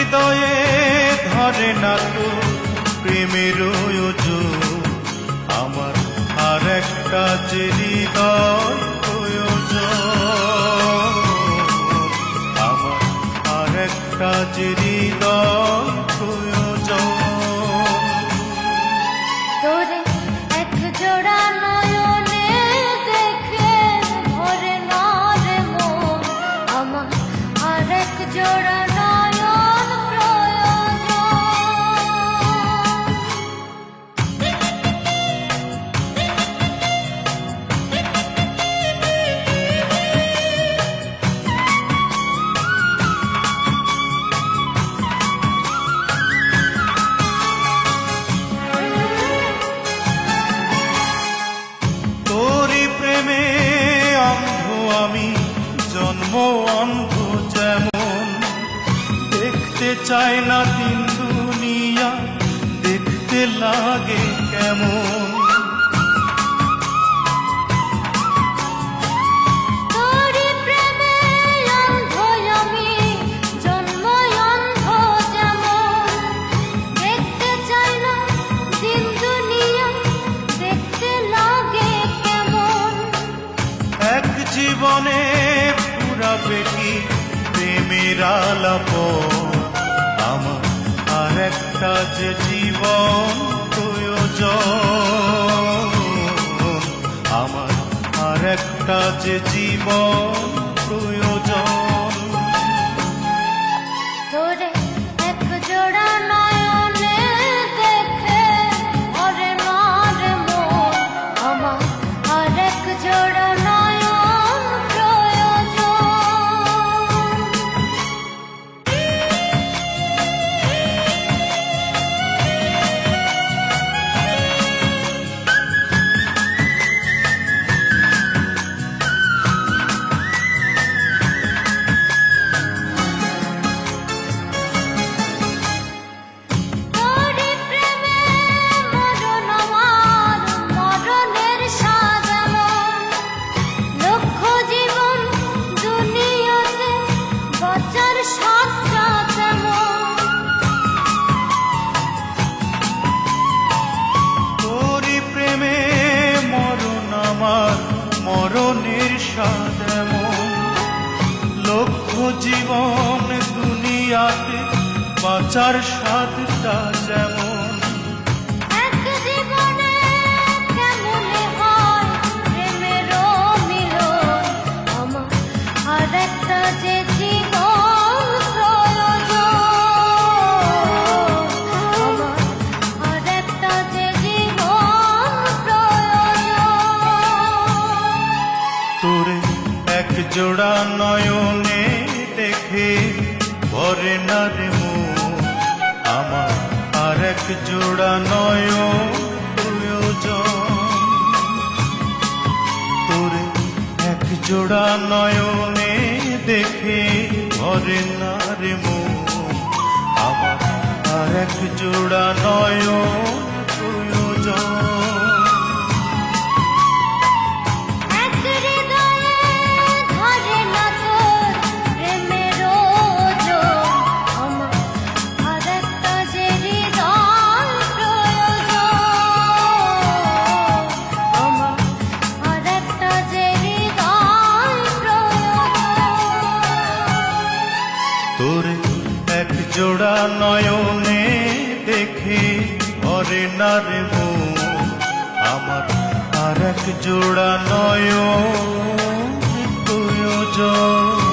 হৃদয়ে ধরে না তো প্রেমের ওজন, আমার আর একটা যে হৃদয় প্রয়োজন, আমার আর একটা যে হৃদয় প্রয়োজন। তোরে এক জোড়া নয়নে দেখে ভরে না রে মন, আমার আর এক জোড়া নয়ন প্রয়োজন। তোরি প্রেমে অন্ধ আমি, জন্ম অন্ধ যেমন, দেখতে চায় না দিন দুনিয়া, দেখতে লাগে কেমন। তোরি প্রেমে অন্ধ আমি, জন্ম অন্ধ যেমন, দেখতে চাই না দিন দুনিয়া, দেখতে লাগে কেমন। এক জীবনে পুরাবে কি প্রেমের আলাপন, আমার আর একটা যে জীবন প্রয়োজন, আমার আর একটা যে জীবন প্রয়োজন। তোরে এক জোড়া নয়নে দেখে ভরে না রে মন, আমার আর এক জোড়া নয়ন প্রয়োজন। তোরি প্রেমে মরণ আমার, মরণের স্বাদ এমন, লক্ষ জীবন দুনিয়াতে বাঁচার স্বাদটা তেমন। তোরি প্রেমে মরণ আমার, মরণের স্বাদ এমন, লক্ষ জীবন দুনিয়াতে বাঁচার স্বাদটা যেমন। এক জীবনে কেমনে হয় প্রেমেরও মিলন, আমার আর একটা যে জীবন প্রয়োজন, আমার আর একটা যে জীবন প্রয়োজন। তোরে এক জোড়া নয়নে দেখে ভরে না রে মন, আমার আর এক জোড়া নয়ন প্রয়োজন। তোরে এক জোড়া নয়নে দেখে ভরে না রে মন, আমার আর এক জোড়া নয়ন প্রয়োজন। এক হৃদয়ে ধরে না তোর প্রেমের ওজন, আমার আর একটা যে হৃদয় প্রয়োজন, আমার আর একটা যে হৃদয় প্রয়োজন। তোরে এক জোড়া নয়নে দেখে ভরে না রে মন, আমার আর এক জোড়া নয়ন প্রয়োজন।